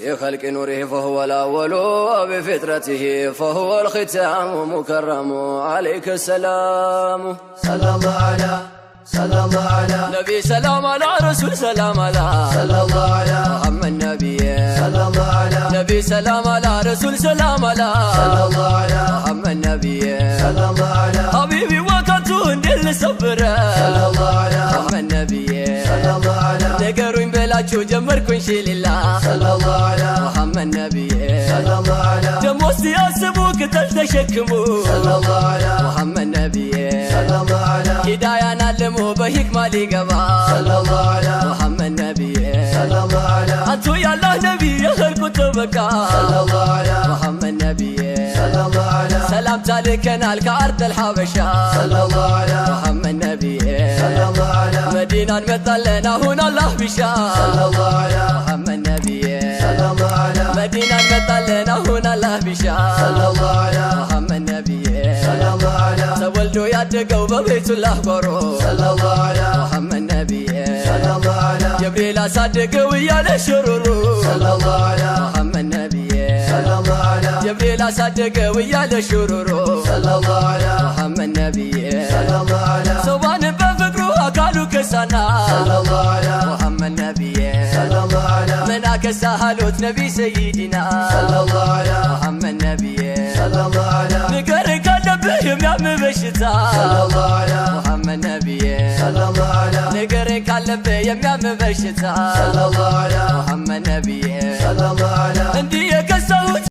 بخلق نوره فهو الأول وبفطرته فهو الختام مكرم عليك السلام. صلى الله على نبي سلام على رسول سلام على صلى الله على محمد نبي صلى الله على نبي سلام على رسول سلام على صلى الله على محمد نبي صلى الله على حبيبي وقته اندل صبره صلى الله على محمد نبي صلى الله على نገሩኝ በላችሁ ጀመርኩኝ ሽሊላ صلى الله على محمد نبي صلى الله على ደሞስ ሲያስቡ ቅጠል ተሸክሙ صلى الله على محمد نبي صلى الله على ሂዳያን አለሞ በሂክማ ሊገባ صلى الله على محمد نبي صلى الله على አንቱ ያላህ ነቢ የኸልቁ ተበቃ صلى الله على محمد نبي صلى الله على ሰላም ታልከናል ከአርድ الحበሻ صلى الله على محمد نبي صلى الله على መዲናን መጣለን አሁን አላህ ቢሻ صلى الله على محمد نبي صلى الله على መዲናን መጣለን አሁን አላህ ቢሻ صلى الله على محمد نبي صلى الله على ተወልዶ ያደገው በቤቱላህ ጓሮ صلى الله على محمد نبي صلى الله على ጀብሪል አሳደገው እያለ ሽሩሩ صلى الله على محمد نبي صلى الله على ጀብሪል አሳደገው እያለ ሽሩሩ صلى الله على محمد نبي صلى الله على ሰዋን በፍቅሩ አካሉ ከሳና صلى الله على محمد نبي صلى الله على መናከ ሳሃሎት ነቢ ሰይዲና صلى الله على محمد نبي صلى الله على ንገር ካለብህ የሚያም በሽታ صلى الله على محمد نبي صلى الله على ንገር ካለብህ የሚያም በሽታ صلى الله على محمد نبي صلى الله على እንዲህ የከሳሁት